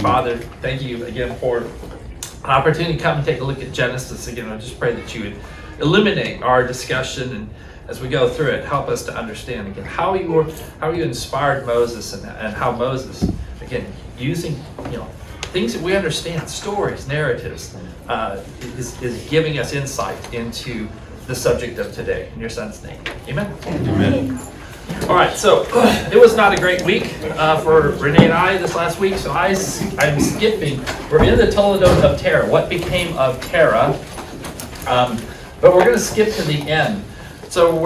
Father, thank you again for an opportunity to come and take a look at Genesis again. I just pray that you would illuminate our discussion, and as we go through it, help us to understand again how you inspired Moses, and how Moses, again, using things that we understand, stories, narratives, is giving us insight into the subject of today. In your Son's name, amen. Amen. All right, so it was not a great week for Renee and I this last week, so I'm skipping. We're in the Toledot of Terah. What became of Terah? But we're going to skip to the end. So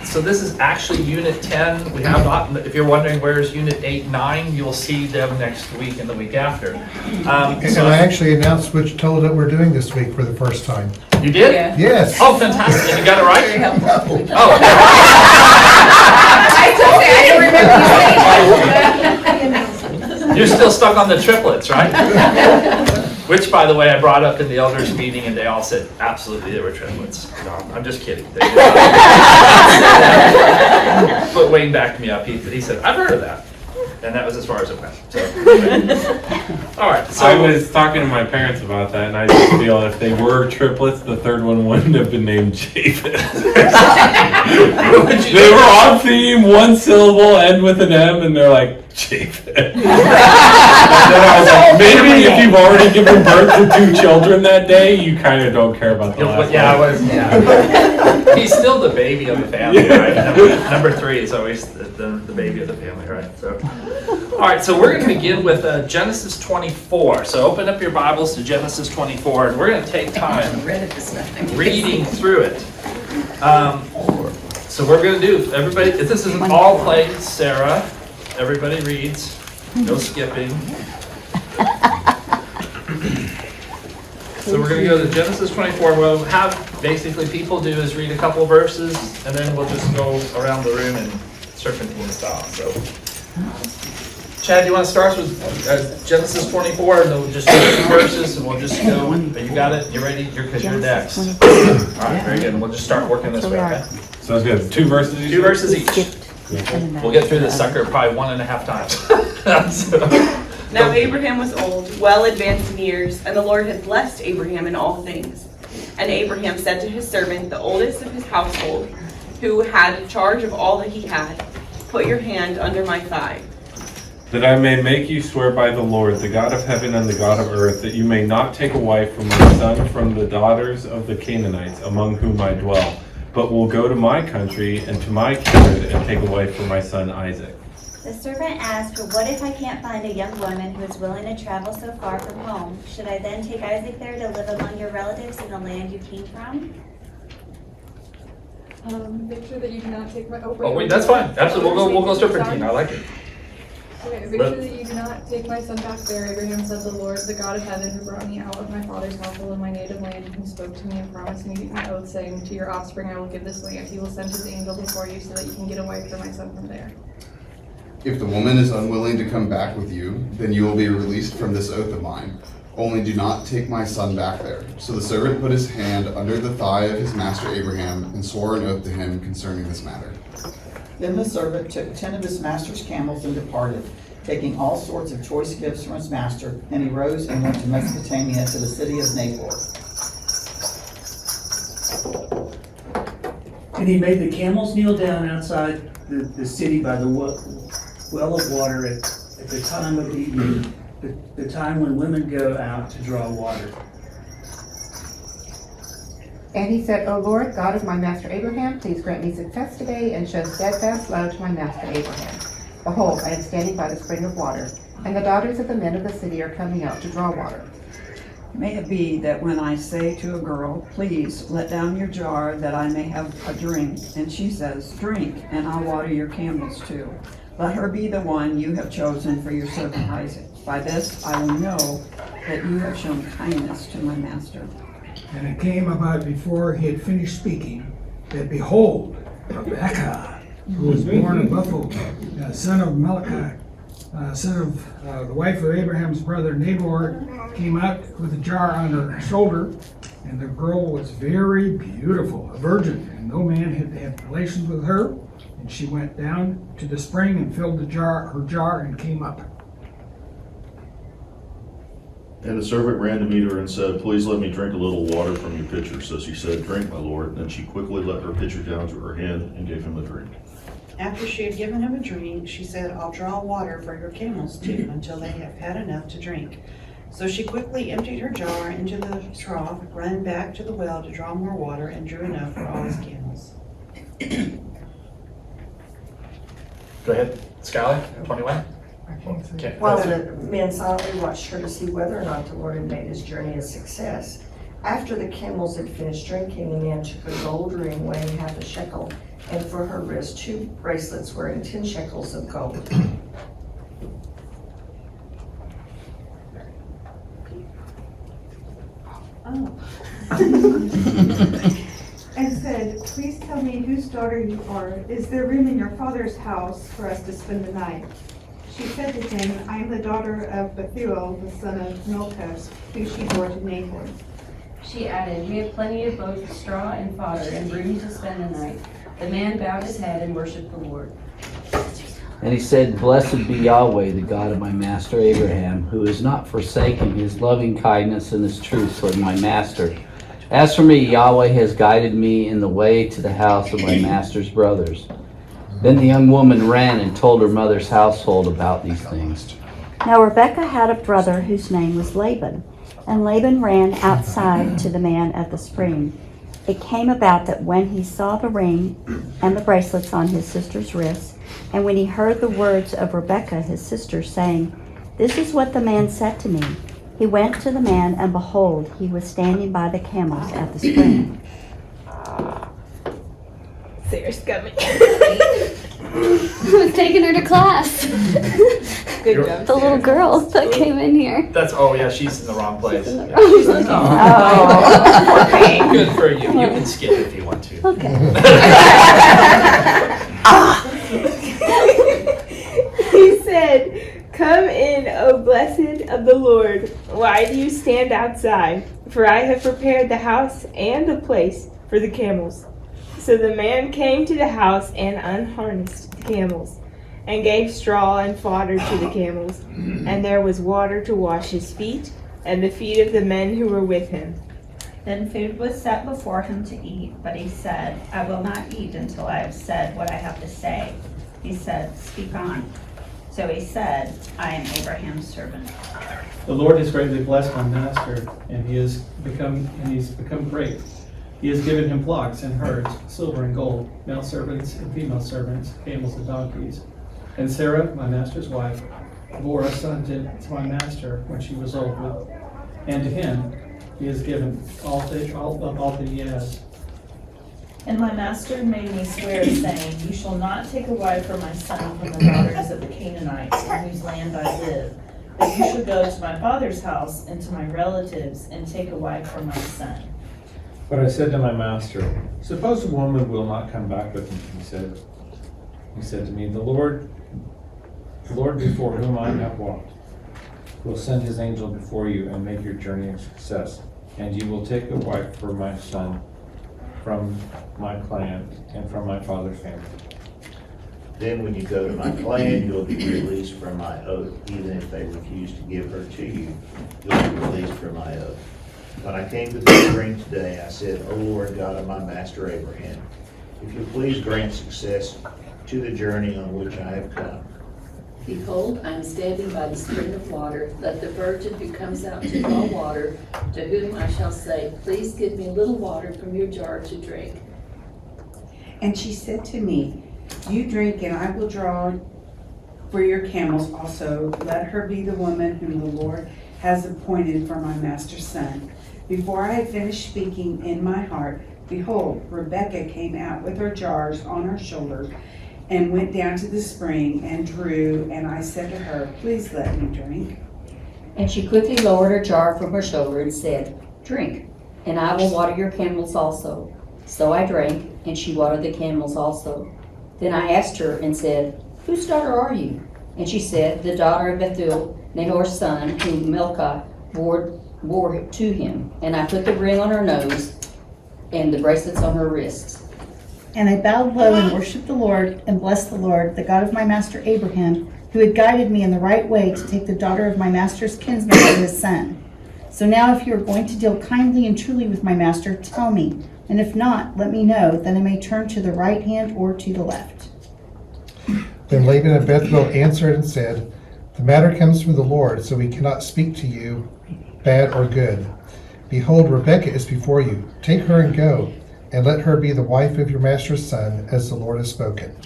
so this is actually Unit 10. We have not. If you're wondering where's Unit 8, 9, you'll see them next week and the week after. And I actually announced which Toledot we're doing this week for the first time. You did? Yeah. Yes. Oh, fantastic! You got it right. Very helpful. Oh. I remember. You're still stuck on the triplets, right? Which, by the way, I brought up in the elders meeting, and they all said, absolutely, they were triplets. No, I'm just kidding. They did not. But Wayne backed me up. He said, I've heard of that. And that was as far as it went. So, anyway. All right. So I was talking to my parents about that, and I just feel if they were triplets, the third one wouldn't have been named Japheth. They were on theme, one syllable, end with an M, and they're like, Japheth. And then I was like, maybe if you've already given birth to 2 children that day, you kind of don't care about the last one. Yeah. He's still the baby of the family, right? Number 3 is always the baby of the family, right? So, all right, so we're going to begin with Genesis 24. So open up your Bibles to Genesis 24, and we're going to take time reading through it. So we're going to do, everybody, this is an all play Sarah. Everybody reads, no skipping. So we're going to go to Genesis 24. We'll have basically people do is read a couple verses, and then we'll just go around the room and serpentine style. So, Chad, do you want to start with Genesis 24, and then we'll just do 2 verses, and we'll just go. You got it? You ready? Because you're next. All right, very good. And we'll just start working this way. Okay? Sounds good. 2 verses each? 2 verses each. We'll get through this sucker probably 1.5 times. So. Now Abraham was old, well advanced in years, and the Lord had blessed Abraham in all things. And Abraham said to his servant, the oldest of his household, who had charge of all that he had, put your hand under my thigh. That I may make you swear by the Lord, the God of heaven and the God of earth, that you may not take a wife from my son from the daughters of the Canaanites, among whom I dwell, but will go to my country and to my kindred and take a wife for my son Isaac. The servant asked, "But what if I can't find a young woman who is willing to travel so far from home? Should I then take Isaac there to live among your relatives in the land you came from?" Make sure that you do not take my. Oh wait, that's fine. Absolutely, we'll go serpentine. I like it. Okay, make sure that you do not take my son back there. Abraham said, "The Lord, the God of heaven, who brought me out of my father's household in my native land, who spoke to me and promised me an oath, saying, 'To your offspring I will give this land.' He will send his angel before you, so that you can get a wife for my son from there." If the woman is unwilling to come back with you, then you will be released from this oath of mine. Only do not take my son back there. So the servant put his hand under the thigh of his master Abraham and swore an oath to him concerning this matter. Then the servant took 10 of his master's camels and departed, taking all sorts of choice gifts from his master, and he rose and went to Mesopotamia to the city of Nahor. And he made the camels kneel down outside the city by the well of water at the time of evening, the time when women go out to draw water. And he said, "O Lord, God of my master Abraham, please grant me success today and show steadfast love to my master Abraham. Behold, I am standing by the spring of water, and the daughters of the men of the city are coming out to draw water. May it be that when I say to a girl, 'Please let down your jar that I may have a drink,' and she says, 'Drink, and I'll water your camels too,' let her be the one you have chosen for your servant Isaac. By this I will know that you have shown kindness to my master." And it came about before he had finished speaking, that behold, Rebekah, who was born of Bethel, son of Malachi, son of the wife of Abraham's brother Nahor, came out with a jar on her shoulder, and the girl was very beautiful, a virgin, and no man had had relations with her. And she went down to the spring and filled her jar and came up. And the servant ran to meet her and said, "Please let me drink a little water from your pitcher." So she said, "Drink, my lord." Then she quickly let her pitcher down to her hand and gave him a drink. After she had given him a drink, she said, "I'll draw water for your camels too, until they have had enough to drink." So she quickly emptied her jar into the trough, ran back to the well to draw more water, and drew enough for all his camels. Go ahead, Skylar, 21. Okay. While the men silently watched her to see whether or not the Lord had made his journey a success. After the camels had finished drinking, the man took a gold ring weighing half a shekel, and for her wrist 2 bracelets wearing 10 shekels of gold. And said, "Please tell me whose daughter you are. Is there room in your father's house for us to spend the night?" She said to him, "I am the daughter of Bethuel, the son of Milcah, who she bore to Nahor." She added, "We have plenty of both straw and fodder and room to spend the night." The man bowed his head and worshipped the Lord. And he said, "Blessed be Yahweh, the God of my master Abraham, who has not forsaken his loving kindness and his truth toward my master. As for me, Yahweh has guided me in the way to the house of my master's brothers." Then the young woman ran and told her mother's household about these things. Now Rebekah had a brother whose name was Laban, and Laban ran outside to the man at the spring. It came about that when he saw the ring and the bracelets on his sister's wrists, and when he heard the words of Rebekah his sister, saying, "This is what the man said to me," he went to the man, and behold, he was standing by the camels at the spring. Sarah's coming. I was taking her to class. Good job, The little girl that came in here. That's, oh yeah, she's in the wrong place. Yeah. Oh. Okay. Good for you. You can skip if you want to. Okay. He said, "Come in, O blessed of the Lord. Why do you stand outside? For I have prepared the house and the place for the camels." So the man came to the house and unharnessed the camels, and gave straw and fodder to the camels, and there was water to wash his feet and the feet of the men who were with him. Then food was set before him to eat, but he said, "I will not eat until I have said what I have to say." He said, "Speak on." So he said, "I am Abraham's servant." The Lord has greatly blessed my master, and he's become great. He has given him flocks and herds, silver and gold, male servants and female servants, camels and donkeys. And Sarah, my master's wife, bore a son to my master when she was old, and to him he has given all that he has. And my master made me swear, saying, "You shall not take a wife for my son from the daughters of the Canaanites, in whose land I live, but you shall go to my father's house and to my relatives and take a wife for my son." But I said to my master, "Suppose a woman will not come back with me," he said. He said to me, the Lord before whom I have walked, will send his angel before you and make your journey a success. And you will take a wife for my son from my clan and from my father's family. Then when you go to my clan, you'll be released from my oath. Even if they refuse to give her to you, you'll be released from my oath. When I came to this spring today, I said, "O Lord God of my master Abraham, if you please grant success to the journey on which I have come." Behold, I am standing by the spring of water. Let the virgin who comes out to draw water, to whom I shall say, "Please give me a little water from your jar to drink." And she said to me, "You drink, and I will draw for your camels also. Let her be the woman whom the Lord has appointed for my master's son." Before I had finished speaking in my heart, behold, Rebekah came out with her jars on her shoulder and went down to the spring and drew, and I said to her, "Please let me drink." And she quickly lowered her jar from her shoulder and said, "Drink, and I will water your camels also." So I drank, and she watered the camels also. Then I asked her and said, "Whose daughter are you?" And she said, "The daughter of Bethuel, Nahor's son, whom Milcah bore to him." And I put the ring on her nose and the bracelets on her wrists. And I bowed low and worshipped the Lord and blessed the Lord, the God of my master Abraham, who had guided me in the right way to take the daughter of my master's kinsman for his son. So now if you are going to deal kindly and truly with my master, tell me. And if not, let me know, then I may turn to the right hand or to the left. Then Laban and Bethuel answered and said, the matter comes from the Lord, so we cannot speak to you, bad or good. Behold, Rebekah is before you. Take her and go, and let her be the wife of your master's son, as the Lord has spoken.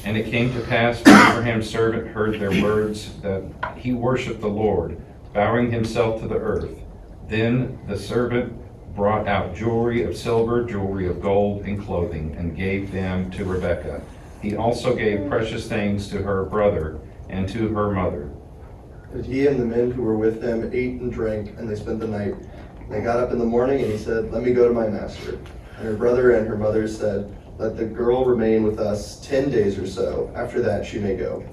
And it came to pass when Abraham's servant heard their words that he worshipped the Lord, bowing himself to the earth. Then the servant brought out jewelry of silver, jewelry of gold, and clothing, and gave them to Rebekah. He also gave precious things to her brother and to her mother. But he and the men who were with him ate and drank, and they spent the night. They got up in the morning, and he said, let me go to my master. And her brother and her mother said, let the girl remain with us 10 days or so. After that she may go.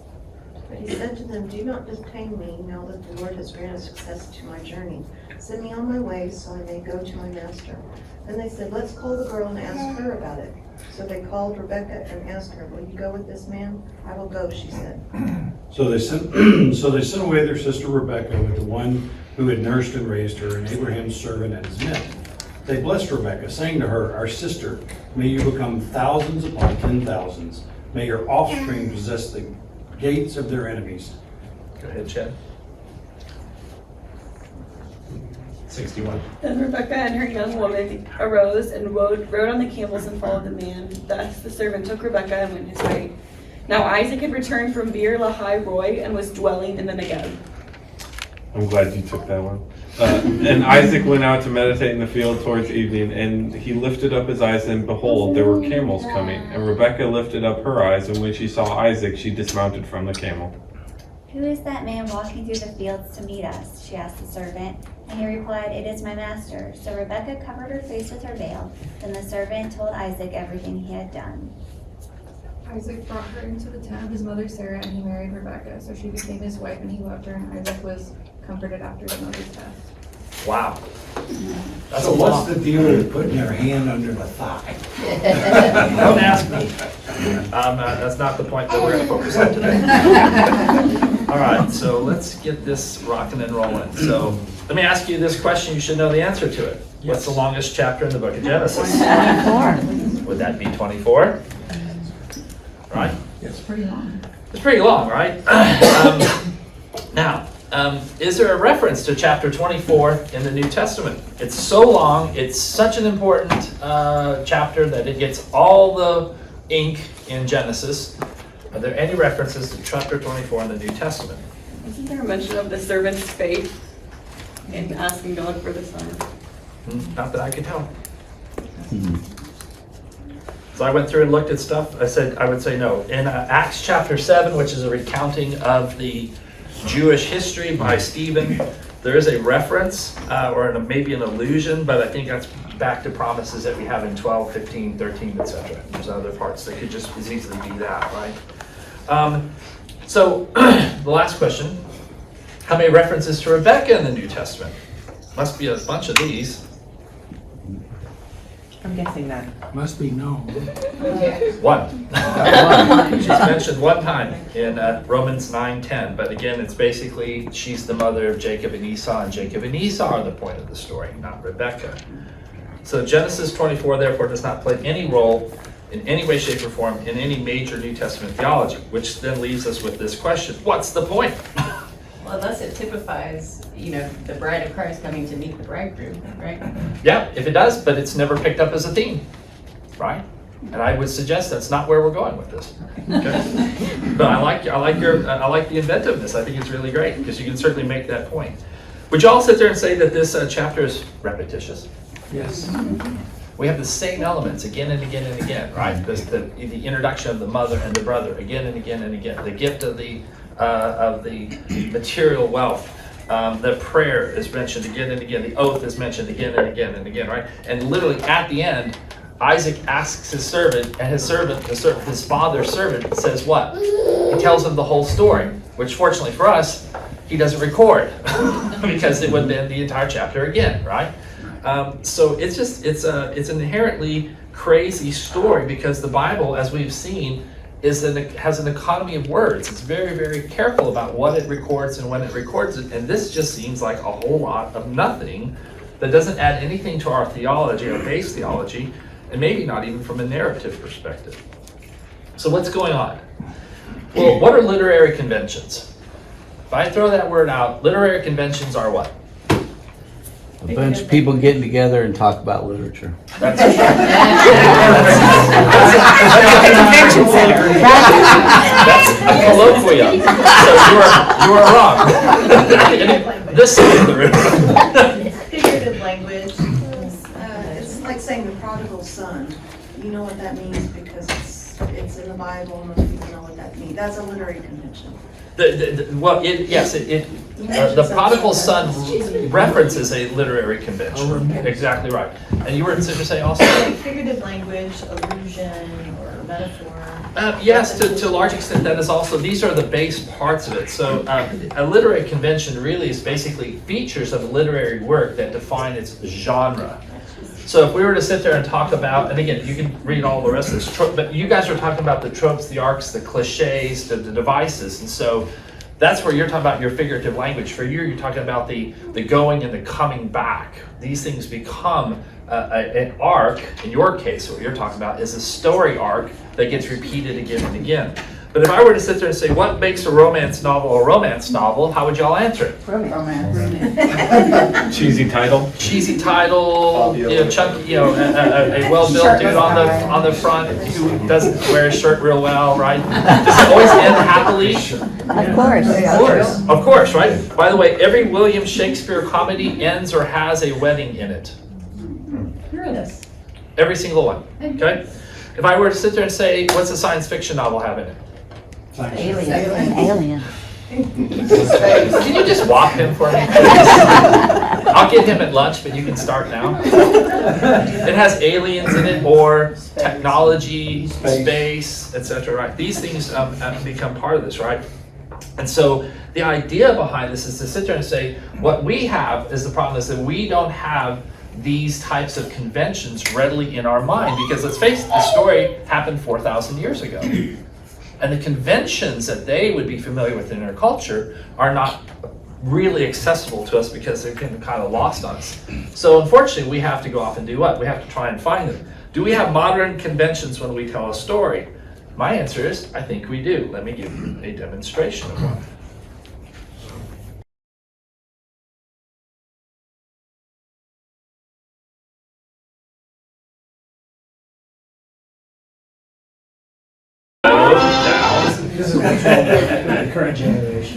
But he said to them, do not detain me now that the Lord has granted success to my journey. Send me on my way so I may go to my master. Then they said, let's call the girl and ask her about it. So they called Rebekah and asked her, will you go with this man? I will go, she said. So they sent away their sister Rebekah with the one who had nursed and raised her, and Abraham's servant and his men. They blessed Rebekah, saying to her, our sister, may you become thousands upon 10,000s. May your offspring possess the gates of their enemies. Go ahead, Chad. 61. Then Rebekah and her young woman arose and rode on the camels and followed the man. Thus the servant took Rebekah and went his way. Now Isaac had returned from Beer Lahai Roi and was dwelling in the Negev. I'm glad you took that one. And Isaac went out to meditate in the field towards evening, and he lifted up his eyes, and behold, there were camels coming. And Rebekah lifted up her eyes, and when she saw Isaac, she dismounted from the camel. Who is that man walking through the fields to meet us? She asked the servant. And he replied, it is my master. So Rebekah covered her face with her veil. Then the servant told Isaac everything he had done. Isaac brought her into the tent of his mother Sarah, and he married Rebekah. So she became his wife, and he loved her, and Isaac was comforted after his mother's death. Wow. That's So a what's lot. the deal with putting your hand under the thigh? Don't ask me. That's not the point that we're going to focus on today. All right, so let's get this rocking and rolling. So let me ask you this question. You should know the answer to it. What's the longest chapter in the book of Genesis? 24. Would that be 24? Right? It's pretty long. It's pretty long, right? Now, is there a reference to chapter 24 in the New Testament? It's so long, it's such an important chapter that it gets all the ink in Genesis. Are there any references to chapter 24 in the New Testament? Isn't there a mention of the servant's faith in asking God for the son? Not that I could tell. So I went through and looked at stuff. I would say no. In Acts chapter 7, which is a recounting of the Jewish history by Stephen, there is a reference or maybe an allusion, but I think that's back to promises that we have in 12, 15, 13, etc. There's other parts that could just as easily be that, right? So the last question, how many references to Rebekah in the New Testament? Must be a bunch of these. I'm guessing that. Must be no. One. She's mentioned one time in Romans 9:10, but again, it's basically she's the mother of Jacob and Esau, and Jacob and Esau are the point of the story, not Rebekah. So Genesis 24, therefore, does not play any role in any way, shape, or form in any major New Testament theology, which then leaves us with this question: what's the point? Well, unless it typifies, the bride of Christ coming to meet the bridegroom, right? Yeah, if it does, but it's never picked up as a theme, right? And I would suggest that's not where we're going with this. Okay? But I like the inventiveness. I think it's really great because you can certainly make that point. Would you all sit there and say that this chapter is repetitious? Yes. We have the same elements again and again and again, right? The introduction of the mother and the brother again and again and again. The gift of the material wealth. The prayer is mentioned again and again. The oath is mentioned again and again and again, right? And literally at the end, Isaac asks his servant, and his father's servant says what? He tells him the whole story, which fortunately for us, he doesn't record because it would have been the entire chapter again, right? So it's an inherently crazy story because the Bible, as we've seen, has an economy of words. It's very, very careful about what it records and when it records it. And this just seems like a whole lot of nothing that doesn't add anything to our theology, our base theology, and maybe not even from a narrative perspective. So what's going on? Well, what are literary conventions? If I throw that word out, literary conventions are what? A bunch of people getting together and talk about literature. That's a colloquium. So you are wrong. This is the room. Figurative language. It's like saying the prodigal son. You know what that means because it's in the Bible, and most people know what that means. That's a literary convention. The prodigal son references a literary convention. Exactly right. And you were to say also? Figurative language, allusion, or metaphor. Yes, to a large extent that is also, these are the base parts of it. So a literary convention really is basically features of literary work that define its genre. So if we were to sit there and talk about, and again, you can read all the rest of this, but you guys are talking about the tropes, the arcs, the cliches, the devices, and so that's where you're talking about your figurative language. For you, you're talking about the going and the coming back. These things become an arc. In your case, what you're talking about is a story arc that gets repeated again and again. But if I were to sit there and say, what makes a romance novel a romance novel, how would y'all answer it? Cheesy title. Cheesy title, chunky, a well-built dude on the front who doesn't wear his shirt real well, right? Does it always end happily? Of course, right? By the way, every William Shakespeare comedy ends or has a wedding in it. Every single one. Okay. If I were to sit there and say, what's a science fiction novel have in it? Alien. Can you just walk him for me? I'll get him at lunch, but you can start now. It has aliens in it, or technology, space, etc. Right? These things become part of this, right? And so the idea behind this is to sit there and say, what we have is the problem is that we don't have these types of conventions readily in our mind, because let's face it, the story happened 4,000 years ago. And the conventions that they would be familiar with in their culture are not really accessible to us because they've been kind of lost on us. So unfortunately, we have to go off and do what? We have to try and find them. Do we have modern conventions when we tell a story? My answer is, I think we do. Let me give you a demonstration of one.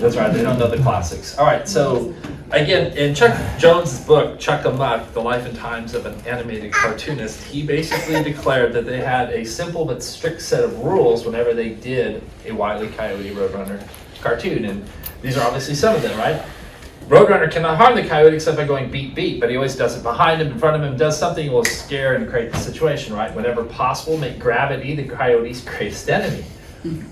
That's right, they don't know the classics. All right, so again, in Chuck Jones' book, Chuck-a-Muck, The Life and Times of an Animated Cartoonist, he basically declared that they had a simple but strict set of rules whenever they did a Wile E. Coyote Roadrunner cartoon. And these are obviously some of them, right? Roadrunner cannot harm the coyote except by going beep beep, but he always does it behind him, in front of him, does something that will scare and create the situation, right? Whenever possible, make gravity the coyote's greatest enemy.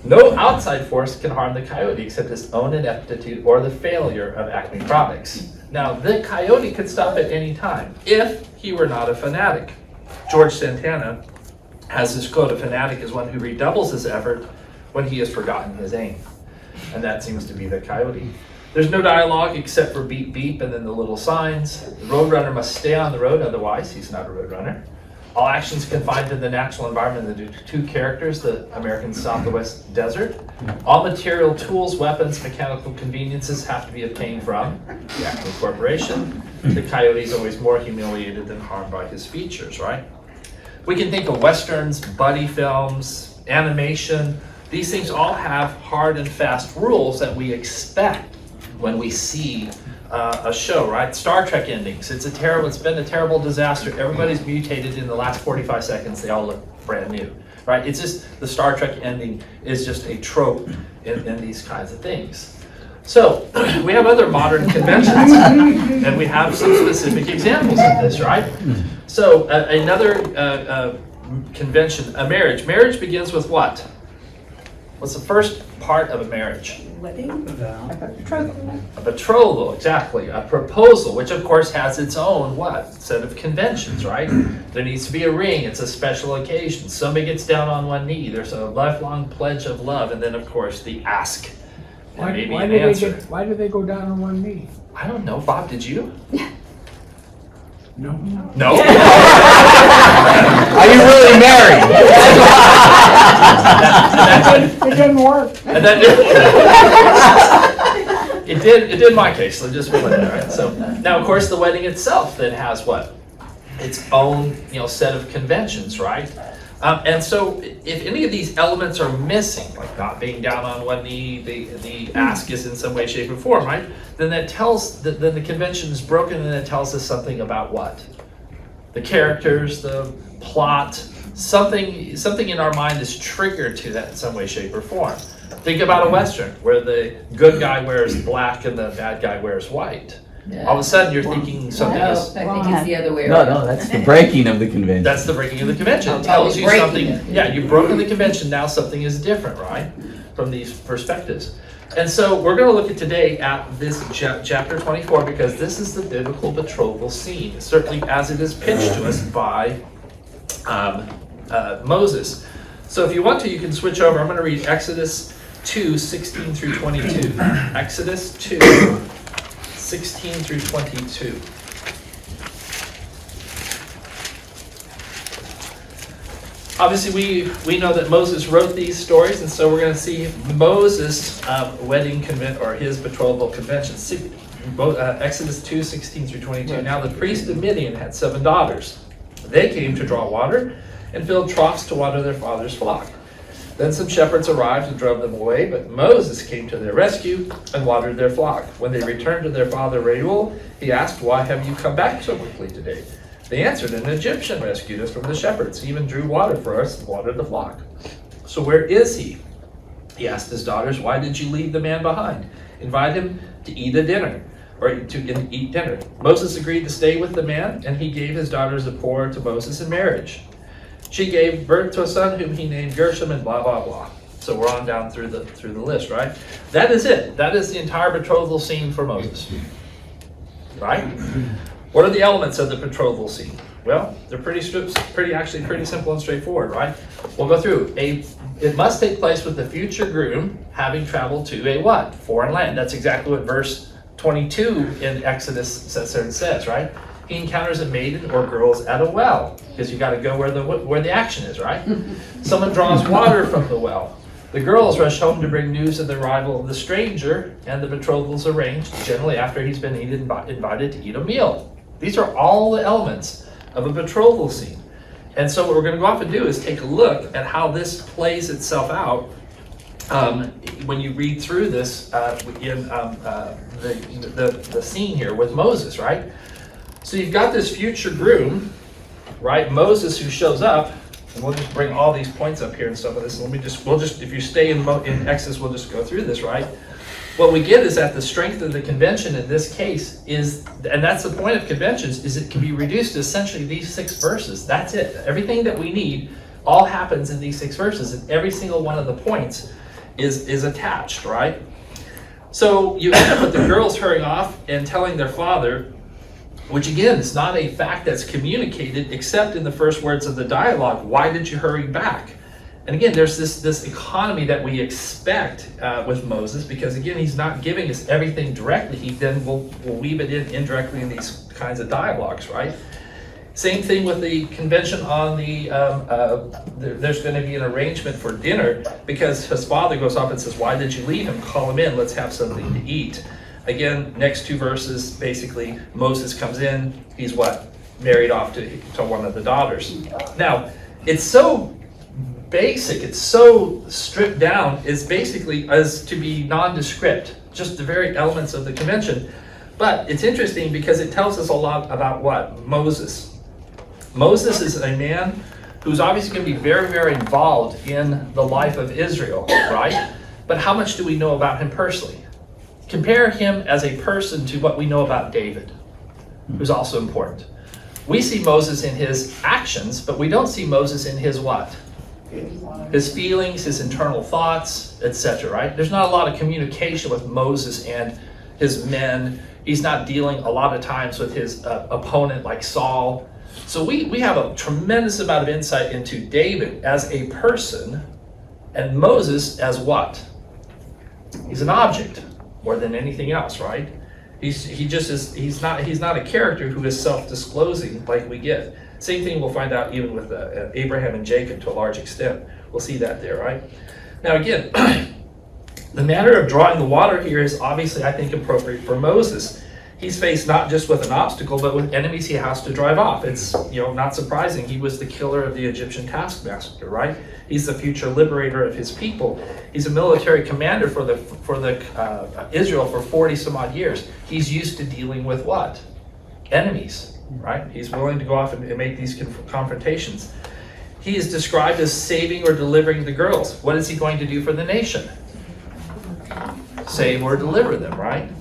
No outside force can harm the coyote except his own ineptitude or the failure of Acme products. Now, the coyote could stop at any time if he were not a fanatic. George Santana has this quote, "A fanatic is one who redoubles his effort when he has forgotten his aim." And that seems to be the coyote. There's no dialogue except for beep beep and then the little signs. The roadrunner must stay on the road, otherwise he's not a roadrunner. All actions confined to the natural environment of the two characters, the American Southwest desert. All material, tools, weapons, mechanical conveniences have to be obtained from the Acme Corporation. The coyote is always more humiliated than harmed by his features, right? We can think of westerns, buddy films, animation. These things all have hard and fast rules that we expect when we see a show, right? Star Trek endings. It's been a terrible disaster. Everybody's mutated in the last 45 seconds. They all look brand new, right? It's just the Star Trek ending is just a trope in these kinds of things. So we have other modern conventions, and we have some specific examples of this, right? So another convention, a marriage. Marriage begins with what? What's the first part of a marriage? Wedding? A betrothal, exactly. A proposal, which of course has its own what? Set of conventions, right? There needs to be a ring. It's a special occasion. Somebody gets down on one knee. There's a lifelong pledge of love, and then of course the ask. And maybe an answer. Why do they go down on one knee? I don't know. Bob, did you? No. No? Are you really married? It didn't work. And that it did in my case, so just remember that, right? So now of course the wedding itself then has what? Its own, set of conventions, right? And so if any of these elements are missing, like not being down on one knee, the ask is in some way, shape, or form, right? Then that tells then the convention is broken, and it tells us something about what? The characters, the plot, something in our mind is triggered to that in some way, shape, or form. Think about a Western where the good guy wears black and the bad guy wears white. All of a sudden you're thinking something is... I think it's the other way No, around. no, that's the breaking of the convention. That's the breaking of the convention. It tells you breaking something. it. Yeah, you've broken the convention, now something is different, right? From these perspectives. And so we're going to look at today at this chapter 24 because this is the biblical betrothal scene, certainly as it is pitched to us by Moses. So if you want to, you can switch over. I'm going to read Exodus 2, 16 through 22. Exodus 2, 16 through 22. Obviously, we know that Moses wrote these stories, and so we're going to see Moses' wedding or his betrothal convention. Exodus 2, 16 through 22. Now the priest of Midian had 7 daughters. They came to draw water and filled troughs to water their father's flock. Then some shepherds arrived and drove them away, but Moses came to their rescue and watered their flock. When they returned to their father Reuel, he asked, "Why have you come back so quickly today?" They answered, "An Egyptian rescued us from the shepherds. He even drew water for us and watered the flock." "So where is he?" He asked his daughters. "Why did you leave the man behind? Invite him to eat dinner." Moses agreed to stay with the man, and he gave his daughter Zipporah to Moses in marriage. She gave birth to a son whom he named Gershom, and blah, blah, blah. So we're on down through the list, right? That is it. That is the entire betrothal scene for Moses. Right? What are the elements of the betrothal scene? Well, they're pretty simple and straightforward, right? We'll go through. It must take place with the future groom having traveled to a what? Foreign land. That's exactly what verse 22 in Exodus says, right? He encounters a maiden or girls at a well, because you got to go where the action is, right? Someone draws water from the well. The girls rush home to bring news of the arrival of the stranger, and the betrothal's arranged, generally after he's been invited to eat a meal. These are all the elements of a betrothal scene. And so what we're going to go off and do is take a look at how this plays itself out when you read through this in the scene here with Moses, right? So you've got this future groom, right? Moses, who shows up, and we'll just bring all these points up here and stuff like this. If you stay in Exodus, we'll just go through this, right? What we get is that the strength of the convention in this case is, and that's the point of conventions, is it can be reduced to essentially these 6 verses. That's it. Everything that we need all happens in these 6 verses, and every single one of the points is attached, right? So you end up with the girls hurrying off and telling their father, which again is not a fact that's communicated except in the first words of the dialogue. Why did you hurry back? And again, there's this economy that we expect with Moses, because again, he's not giving us everything directly. He then will weave it in indirectly in these kinds of dialogues, right? Same thing with the convention on there's going to be an arrangement for dinner, because his father goes off and says, "Why did you leave him? Call him in, let's have something to eat." Again, next 2 verses, basically, Moses comes in, he's what? Married off to one of the daughters. Now, it's so basic, it's so stripped down, is basically as to be nondescript, just the very elements of the convention. But it's interesting because it tells us a lot about what? Moses. Moses is a man who's obviously going to be very, very involved in the life of Israel, right? But how much do we know about him personally? Compare him as a person to what we know about David, who's also important. We see Moses in his actions, but we don't see Moses in his what? His feelings, his internal thoughts, etc., right? There's not a lot of communication with Moses and his men. He's not dealing a lot of times with his opponent like Saul. So we have a tremendous amount of insight into David as a person and Moses as what? He's an object more than anything else, right? He's not a character who is self-disclosing like we get. Same thing we'll find out even with Abraham and Jacob to a large extent. We'll see that there, right? Now again, the matter of drawing the water here is obviously, I think, appropriate for Moses. He's faced not just with an obstacle, but with enemies he has to drive off. It's not surprising. He was the killer of the Egyptian taskmaster, right? He's the future liberator of his people. He's a military commander for the Israel for 40 some odd years. He's used to dealing with what? Enemies, right? He's willing to go off and make these confrontations. He is described as saving or delivering the girls. What is he going to do for the nation? Save or deliver them, right?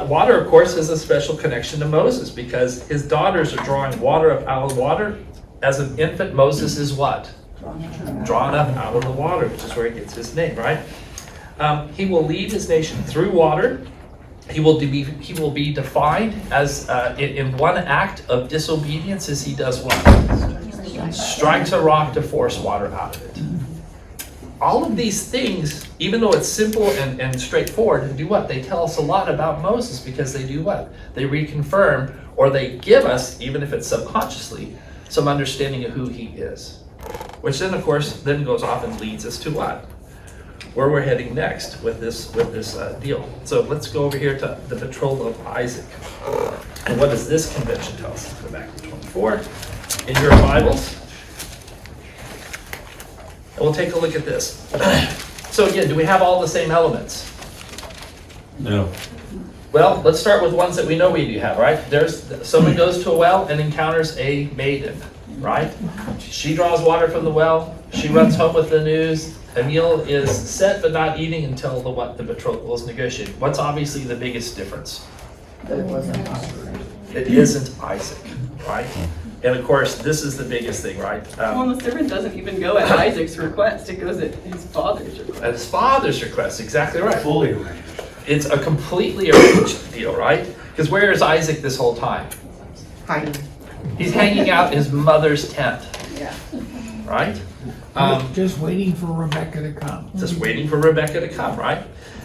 Water, of course, has a special connection to Moses because his daughters are drawing water up out of the water. As an infant, Moses is what? Drawn up out of the water, which is where he gets his name, right? He will lead his nation through water. He will be defined as in one act of disobedience as he does what? Strikes a rock to force water out of it. All of these things, even though it's simple and straightforward, do what? They tell us a lot about Moses because they do what? They reconfirm or they give us, even if it's subconsciously, some understanding of who he is. Which then, of course, then goes off and leads us to what? Where we're heading next with this deal. So let's go over here to the betrothal of Isaac. And what does this convention tell us? Let's go back to 24 in your Bibles. And we'll take a look at this. So again, do we have all the same elements? No. Well, let's start with ones that we know we do have, right? Someone goes to a well and encounters a maiden, right? She draws water from the well. She runs home with the news. A meal is set but not eating until the betrothal is negotiated. What's obviously the biggest difference? That it wasn't Isaac. It isn't Isaac, right? And of course, this is the biggest thing, right? Well, the servant doesn't even go at Isaac's request. It goes at his father's request. At his father's request, exactly right. Fully arranged. It's a completely arranged deal, right? Because where is Isaac this whole time? Hiding. He's hanging out in his mother's tent, Yeah. right? Just waiting for Rebecca to come. Just waiting for Rebecca to come, right?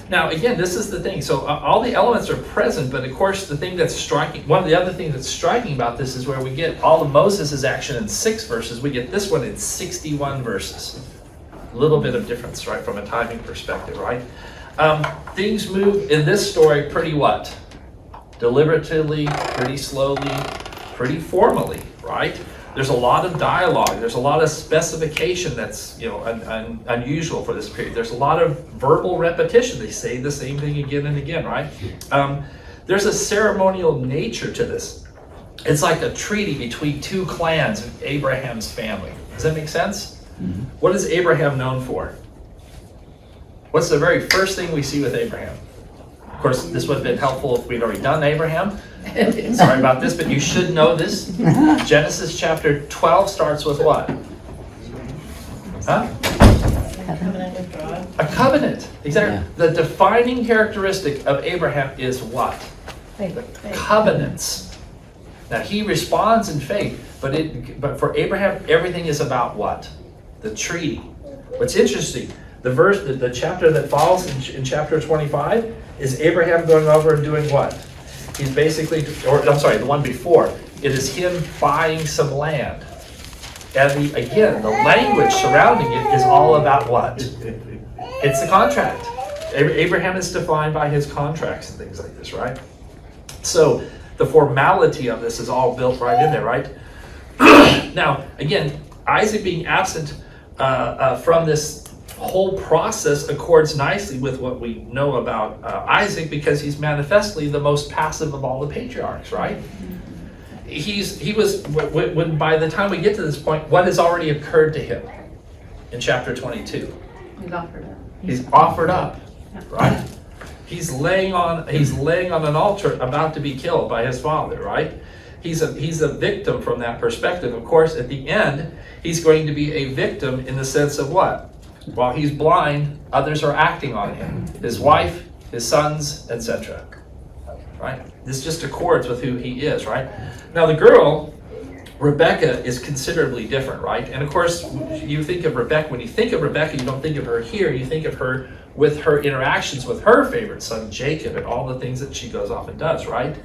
Now, again, this is the thing. So all the elements are present, but of course, the thing that's striking, one of the other things that's striking about this is where we get all of Moses' action in 6 verses. We get this one in 61 verses. A little bit of difference, right, from a timing perspective, right? Things move in this story pretty what? Deliberatively, pretty slowly, pretty formally, right? There's a lot of dialogue. There's a lot of specification that's unusual for this period. There's a lot of verbal repetition. They say the same thing again and again, right? There's a ceremonial nature to this. It's like a treaty between 2 clans of Abraham's family. Does that make sense? Mm-hmm. What is Abraham known for? What's the very first thing we see with Abraham? Of course, this would have been helpful if we'd already done Abraham. Sorry about this, but you should know this. Genesis chapter 12 starts with what? Huh? Covenant with God. A covenant. Exactly. Yeah. The defining characteristic of Abraham is what? Faith. Covenants. Now he responds in faith, but for Abraham, everything is about what? The treaty. What's interesting, the chapter that follows in chapter 25 is Abraham going over and doing what? He's basically, the one before, it is him buying some land. And again, the language surrounding it is all about what? It's the contract. Abraham is defined by his contracts and things like this, right? So the formality of this is all built right in there, right? Now, again, Isaac being absent from this whole process accords nicely with what we know about Isaac because he's manifestly the most passive of all the patriarchs, right? He was, when by the time we get to this point, what has already occurred to him in chapter 22? He's offered up. He's offered up, right? He's laying on an altar about to be killed by his father, right? He's a victim from that perspective. Of course, at the end, He's going to be a victim in the sense of what? While he's blind, others are acting on him. His wife, his sons, etc. Right? This just accords with who he is, right? Now the girl, Rebecca, is considerably different, right? And of course, you think of Rebecca, when you think of Rebecca, you don't think of her here, you think of her with her interactions with her favorite son, Jacob, and all the things that she goes off and does, right?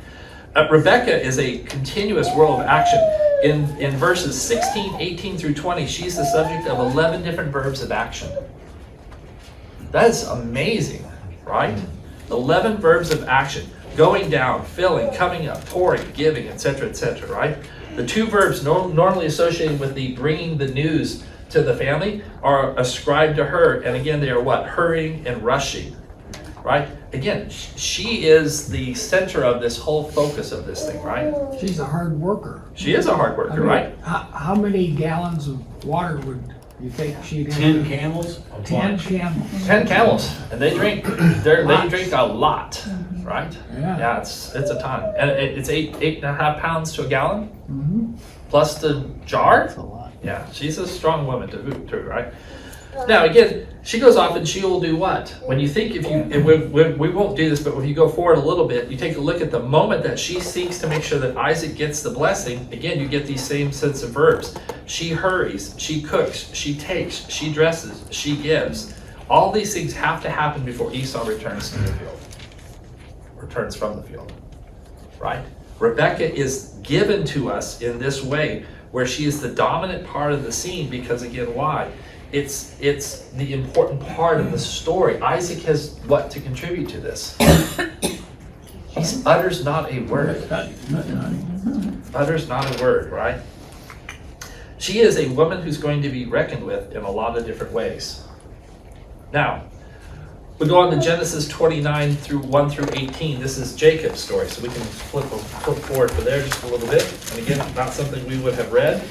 Rebecca is a continuous world of action. In verses 16, 18 through 20, she's the subject of 11 different verbs of action. That is amazing, right? 11 verbs of action. Going down, filling, coming up, pouring, giving, etc., right? The two verbs normally associated with the bringing the news to the family are ascribed to her, and again, they are what? Hurrying and rushing, right? Again, she is the center of this whole focus of this thing, right? She's a hard worker. She is a hard worker, right? How many gallons of water would you think she'd have? 10 camels? 10 camels. 10 camels, and they drink. They drink a lot, right? Yeah. It's a ton, and it's 8.5 pounds to a gallon, Mm-hmm. plus the jar. That's a lot. Yeah, she's a strong woman to boot too, right? Now again, she goes off and she will do what? When you think, we won't do this, but if you go forward a little bit, you take a look at the moment that she seeks to make sure that Isaac gets the blessing. Again, you get these same sets of verbs. She hurries, she cooks, she takes, she dresses, she gives. All these things have to happen before Esau returns to the field. Returns from the field, right? Rebecca is given to us in this way, where she is the dominant part of the scene, because again, why? It's the important part of the story. Isaac has what to contribute to this? He utters not a word. Utters not a word, right? She is a woman who's going to be reckoned with in a lot of different ways. Now, we go on to Genesis 29 through 1 through 18. This is Jacob's story, so we can flip forward for there just a little bit. And again, not something we would have read.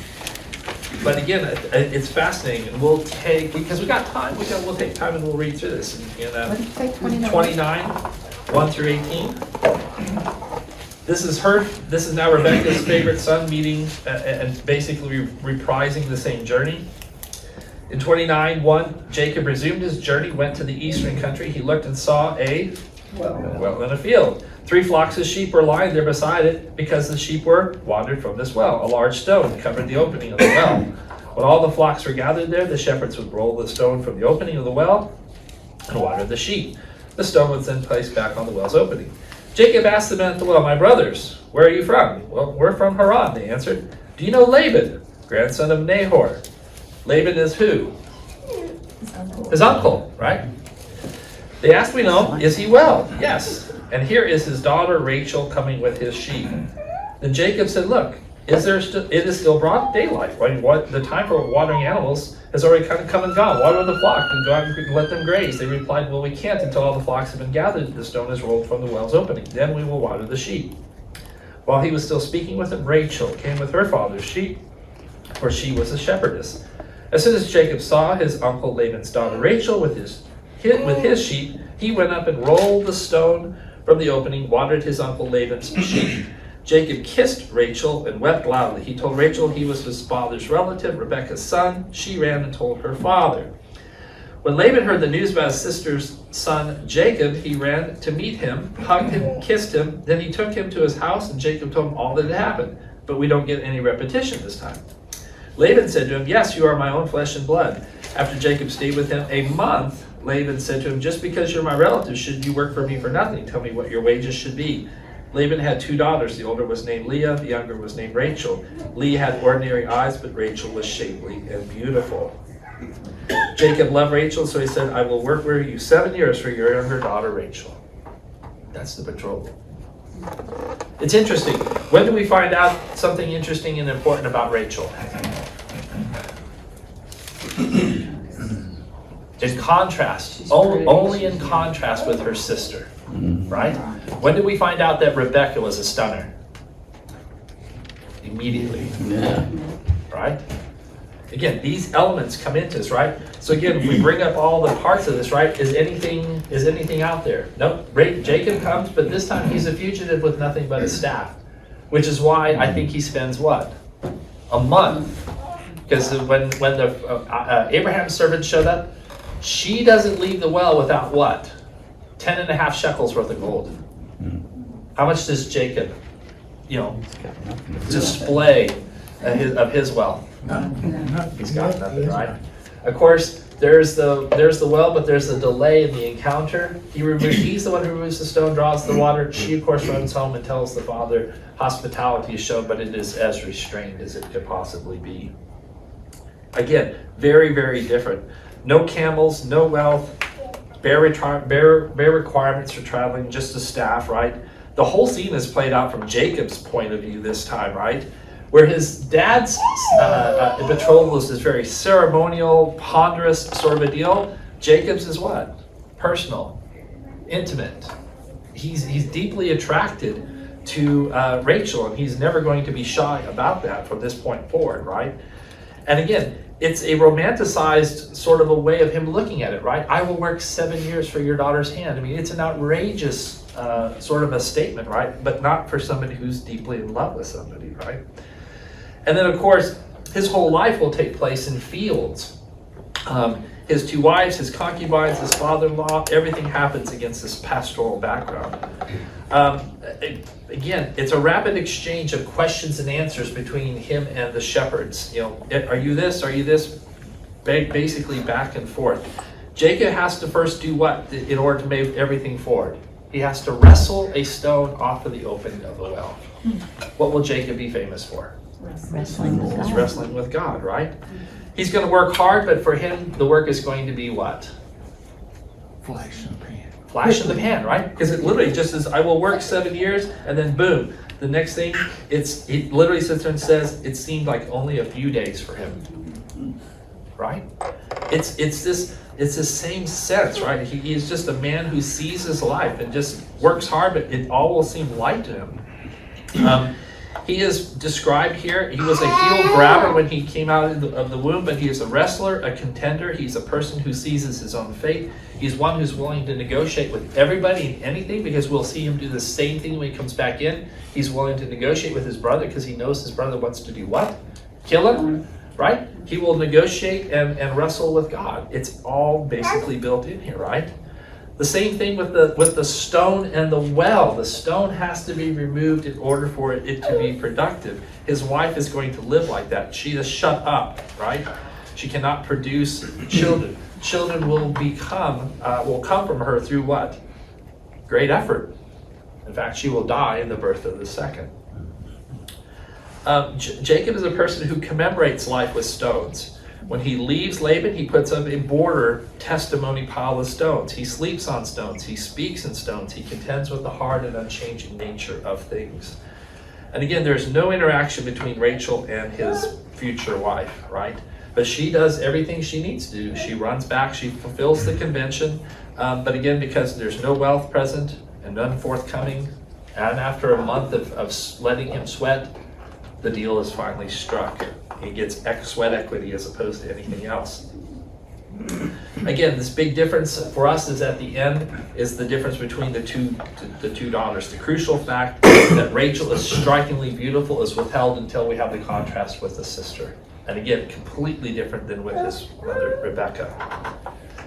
But again, it's fascinating, and we'll take, because we got time, we'll take time and we'll read through this. What did you say, 29? 29, 1 through 18. This is now Rebecca's favorite son meeting and basically reprising the same journey. In 29:1, Jacob resumed his journey, went to the eastern country. He looked and saw a well in a field. 3 flocks of sheep were lying there beside it, because the sheep were wandered from this well. A large stone covered the opening of the well. When all the flocks were gathered there, the shepherds would roll the stone from the opening of the well and water the sheep. The stone was then placed back on the well's opening. Jacob asked the men at the well, "My brothers, where are you from?" "Well, we're from Haran," they answered. "Do you know Laban, grandson of Nahor?" Laban is who? His uncle, right? They asked, "We know, is he well?" "Yes. And here is his daughter Rachel coming with his sheep." Then Jacob said, "Look, it is still broad daylight. The time for watering animals has already kind of come and gone. Water the flock and go out and let them graze." They replied, "Well, we can't until all the flocks have been gathered. The stone is rolled from the well's opening. Then we will water the sheep." While he was still speaking with them, Rachel came with her father's sheep, for she was a shepherdess. As soon as Jacob saw his uncle Laban's daughter Rachel with his sheep, he went up and rolled the stone from the opening, watered his uncle Laban's sheep. Jacob kissed Rachel and wept loudly. He told Rachel he was his father's relative, Rebekah's son. She ran and told her father. When Laban heard the news about his sister's son Jacob, he ran to meet him, hugged him, kissed him. Then he took him to his house, and Jacob told him all that had happened. But we don't get any repetition this time. Laban said to him, "Yes, you are my own flesh and blood." After Jacob stayed with him a month, Laban said to him, "Just because you're my relative, should you work for me for nothing? Tell me what your wages should be." Laban had 2 daughters. The older was named Leah, the younger was named Rachel. Leah had ordinary eyes, but Rachel was shapely and beautiful. Jacob loved Rachel, so he said, "I will work for you 7 years for your younger daughter Rachel." That's the betrothal. It's interesting. When do we find out something interesting and important about Rachel? In contrast, only in contrast with her sister, right? When did we find out that Rebecca was a stunner? Immediately, right? Again, these elements come into this, right? So again, if we bring up all the parts of this, right? Is anything out there? Nope. Jacob comes, but this time he's a fugitive with nothing but a staff, which is why I think he spends what? A month Because when the Abraham's servant showed up, she doesn't leave the well without what? 10.5 shekels worth of gold. How much does Jacob, display of his wealth? He's got nothing, right? Of course, there's the well, but there's a delay in the encounter. He's the one who removes the stone, draws the water. She, of course, runs home and tells the father, hospitality is shown, but it is as restrained as it could possibly be. Again, very, very different. No camels, no wealth, bare requirements for traveling, just a staff, right? The whole scene is played out from Jacob's point of view this time, right? Where his dad's betrothal is this very ceremonial, ponderous sort of a deal. Jacob's is what? Personal, intimate. He's deeply attracted to Rachel, and he's never going to be shy about that from this point forward, right? And again, it's a romanticized sort of a way of him looking at it, right? I will work 7 years for your daughter's hand. I mean, it's an outrageous sort of a statement, right? But not for somebody who's deeply in love with somebody, right? And then, of course, his whole life will take place in fields. His 2 wives, his concubines, his father-in-law, everything happens against this pastoral background. Again, it's a rapid exchange of questions and answers between him and the shepherds. Are you this? Are you this? Basically back and forth. Jacob has to first do what in order to move everything forward? He has to wrestle a stone off of the opening of the well. What will Jacob be famous for? Wrestling with God. He's wrestling with God, right? He's going to work hard, but for him, the work is going to be what? Flash in the pan. Flash in the pan, right? Because it literally just says, I will work 7 years, and then boom. The next thing, he literally sits there and says, it seemed like only a few days for him. Right? It's the same sense, right? He is just a man who sees his life and just works hard, but it all will seem light to him. He is described here, he was a heel grabber when he came out of the womb, but he is a wrestler, a contender. He's a person who seizes his own fate. He's one who's willing to negotiate with everybody and anything, because we'll see him do the same thing when he comes back in. He's willing to negotiate with his brother because he knows his brother wants to do what? Kill him, right? He will negotiate and wrestle with God. It's all basically built in here, right? The same thing with the stone and the well. The stone has to be removed in order for it to be productive. His wife is going to live like that. She is shut up, right? She cannot produce children. Children will come from her through what? Great effort. In fact, she will die in the birth of the second. Jacob is a person who commemorates life with stones. When he leaves Laban, he puts up a border testimony pile of stones. He sleeps on stones. He speaks in stones. He contends with the hard and unchanging nature of things. And again, there's no interaction between Rachel and his future wife, right? But she does everything she needs to do. She runs back. She fulfills the convention. But again, because there's no wealth present and none forthcoming, and after a month of letting him sweat, the deal is finally struck. He gets sweat equity as opposed to anything else. Again, this big difference for us is at the end is the difference between the two daughters. The crucial fact that Rachel is strikingly beautiful is withheld until we have the contrast with the sister. And again, completely different than with his mother, Rebecca.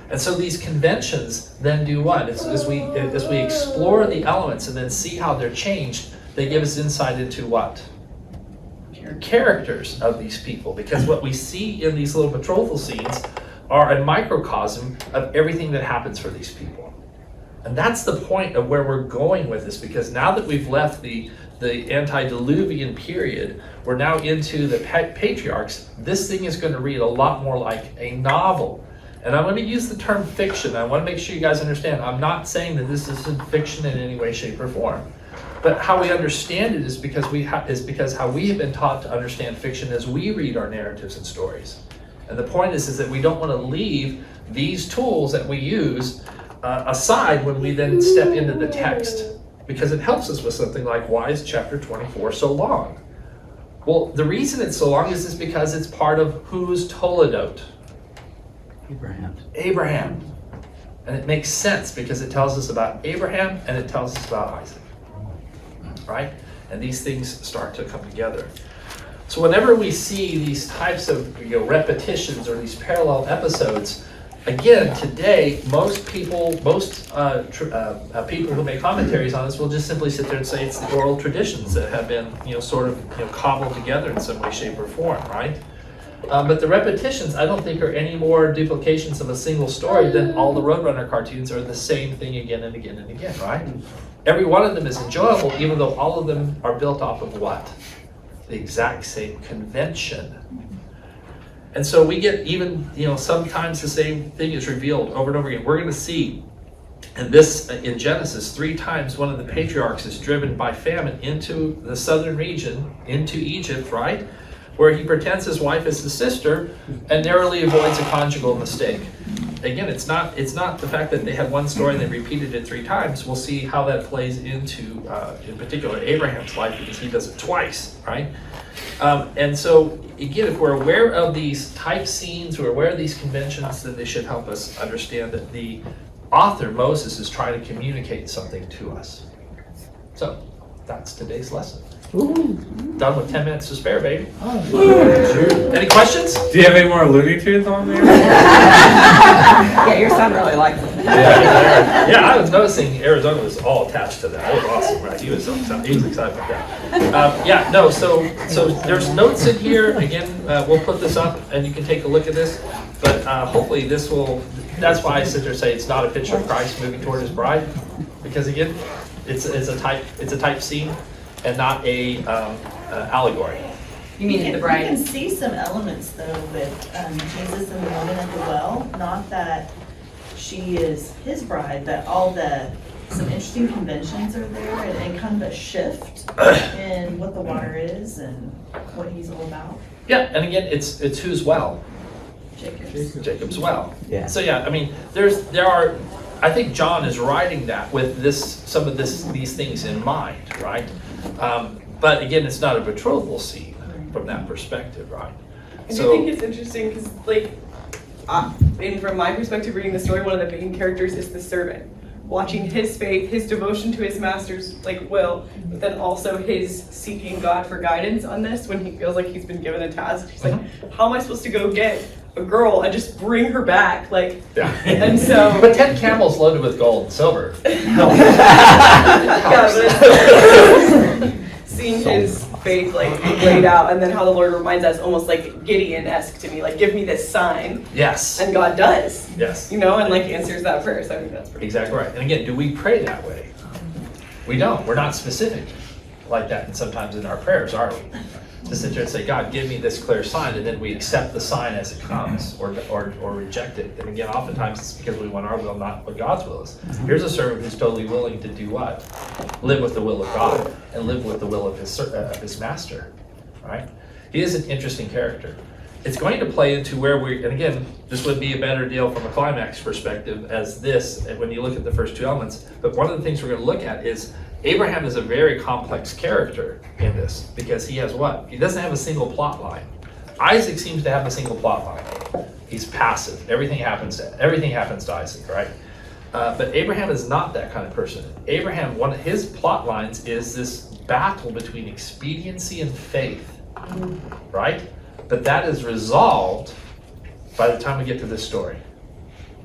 And so these conventions then do what? As we explore the elements and then see how they're changed, they give us insight into what? Characters of these people, because what we see in these little betrothal scenes are a microcosm of everything that happens for these people. And that's the point of where we're going with this, because now that we've left the antediluvian period, we're now into the patriarchs. This thing is going to read a lot more like a novel. And I'm going to use the term fiction. I want to make sure you guys understand, I'm not saying that this isn't fiction in any way, shape, or form. But how we understand it is because how we have been taught to understand fiction as we read our narratives and stories. And the point is that we don't want to leave these tools that we use aside when we then step into the text, because it helps us with something like, why is chapter 24 so long? Well, the reason it's so long is because it's part of whose Toledot? Abraham. And it makes sense because it tells us about Abraham and it tells us about Isaac. Right? And these things start to come together. So whenever we see these types of repetitions or these parallel episodes, again, today, most people who make commentaries on this will just simply sit there and say it's the oral traditions that have been, sort of, cobbled together in some way, shape, or form, right? But the repetitions, I don't think, are any more duplications of a single story than all the Roadrunner cartoons are the same thing again and again and again, right? Every one of them is enjoyable, even though all of them are built off of what? The exact same convention. And so we get even, sometimes the same thing is revealed over and over again. We're going to see in Genesis 3 times one of the patriarchs is driven by famine into the southern region, into Egypt, right? Where he pretends his wife is his sister and narrowly avoids a conjugal mistake. Again, it's not the fact that they had one story and they repeated it 3 times. We'll see how that plays into, in particular, Abraham's life, because he does it twice, right? And so, again, if we're aware of these type scenes, we're aware of these conventions, then they should help us understand that the author, Moses, is trying to communicate something to us. So, that's today's lesson. Done with 10 minutes to spare, baby. Any questions? Do you have any more Looney Tunes on there? Yeah, your son really likes it. Yeah, I was noticing Arizona was all attached to that. That was awesome, right? He was excited about that. So there's notes in here. Again, we'll put this up and you can take a look at this. But hopefully this will, that's why I sit there and say it's not a picture of Christ moving toward his bride. Because again, it's a type scene and not a allegory. You mean the bride? You can see some elements though with Jesus and the woman at the well. Not that she is his bride, but some interesting conventions are there, and kind of a shift in what the water is and what he's all about. Yeah, and again, it's whose well? Jacob's well. Yeah. So yeah, I mean, there are. I think John is writing that with some of these things in mind, right? But again, it's not a betrothal scene from that perspective, right? And I think it's interesting because, and from my perspective, reading the story, one of the main characters is the servant. Watching his faith, his devotion to his master's will, but then also his seeking God for guidance on this when he feels like he's been given a task. He's like, how am I supposed to go get a girl and just bring her back? And so. But 10 camels loaded with gold and silver. Seeing his faith laid out, and then how the Lord reminds us, almost like Gideon-esque to me, give me this sign. Yes. And God does. Yes. And answers that prayer. So I think that's pretty exactly right. And again, do we pray that way? We don't. We're not specific like that, and sometimes in our prayers, are we? To sit there and say, God, give me this clear sign, and then we accept the sign as it comes, or reject it. And again, oftentimes it's because we want our will, not what God's will is. Here's a servant who's totally willing to do what? Live with the will of God and live with the will of his master, right? He is an interesting character. It's going to play into where and again, this would be a better deal from a climax perspective as this, when you look at the first 2 elements. But one of the things we're going to look at is Abraham is a very complex character in this, because he has what? He doesn't have a single plot line. Isaac seems to have a single plot line. He's passive. Everything happens to Isaac, right? But Abraham is not that kind of person. Abraham, one of his plot lines is this battle between expediency and faith, right? But that is resolved by the time we get to this story.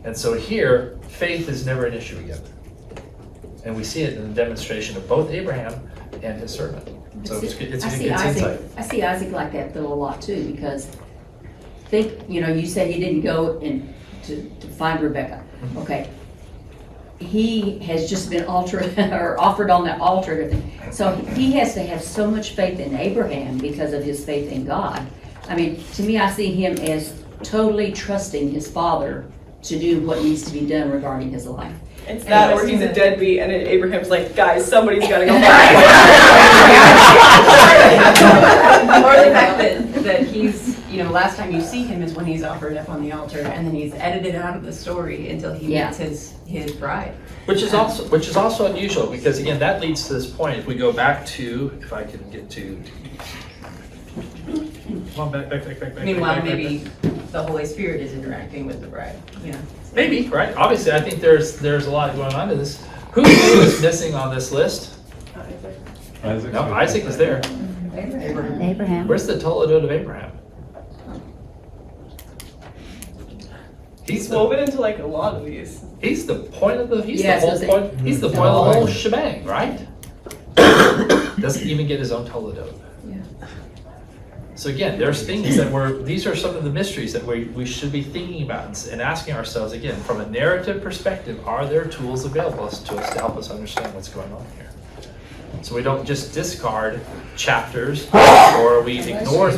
And so here, faith is never an issue again. And we see it in the demonstration of both Abraham and his servant. So it's insight. I see Isaac like that though a lot too, because you said he didn't go to find Rebecca. Okay. He has just been offered on that altar. So he has to have so much faith in Abraham because of his faith in God. I mean, to me, I see him as totally trusting his father to do what needs to be done regarding his life. It's that, or he's a deadbeat, and Abraham's like, guys, somebody's got to go back. Or the fact that he's, last time you see him is when he's offered up on the altar, and then he's edited out of the story until he meets his bride. Which is also unusual, because again, that leads to this point. If we go back to, if I can get to, come on, back. Meanwhile, maybe the Holy Spirit is interacting with the bride. Maybe, right? Obviously, I think there's a lot going on to this. Who is missing on this list? Isaac. No, Isaac is there. Abraham. Where's the Toledot of Abraham? He's woven into like a lot of these. He's the point of the. He's Yeah, the whole so point. He's the point of the whole shebang, right? Doesn't even get his own Toledot. Yeah. So again, there's things that these are some of the mysteries that we should be thinking about and asking ourselves again, from a narrative perspective, are there tools available to us to help us understand what's going on here? So we don't just discard chapters, or we ignore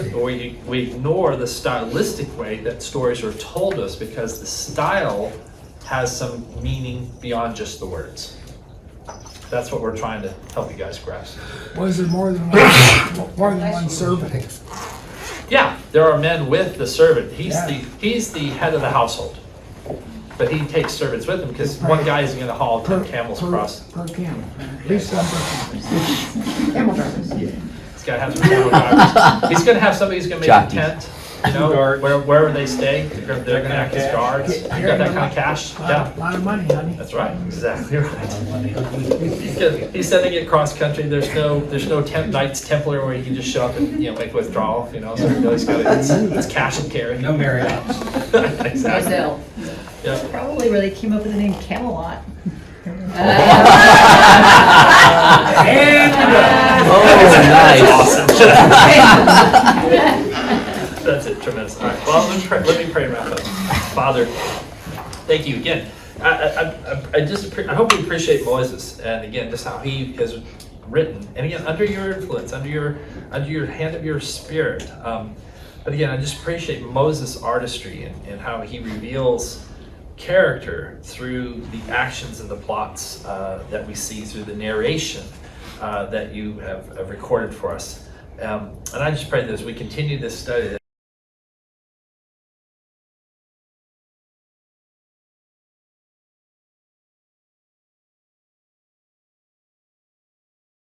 the stylistic way that stories are told us, because the style has some meaning beyond just the words. That's what we're trying to help you guys grasp. Was there more than one servant? Yeah, there are men with the servant. He's the head of the household, but he takes servants with him because one guy isn't going to haul 10 camels across. Per camel. At least one person. Camel drivers. He's got to have some camel drivers. He's going to have somebody who's going to make a tent. You know, wherever they stay, they're going to act as guards. You got that kind of cash? Yeah. A lot of money, honey. That's right. Exactly right. He's sending it cross country. There's no Knights Templar where you can just show up and make withdrawal. So he's got it's cash and carry. No Marriotts. Exactly. Yeah. Probably where they came up with the name Camelot. Awesome. That's it, tremendous. All right, well, let me pray and wrap up. Father, thank you again. I hope we appreciate Moses, and again, just how he has written, and again, under your influence, under your hand of your Spirit. But again, I just appreciate Moses' artistry and how he reveals character through the actions and the plots that we see through the narration that you have recorded for us. And I just pray that as we continue this study,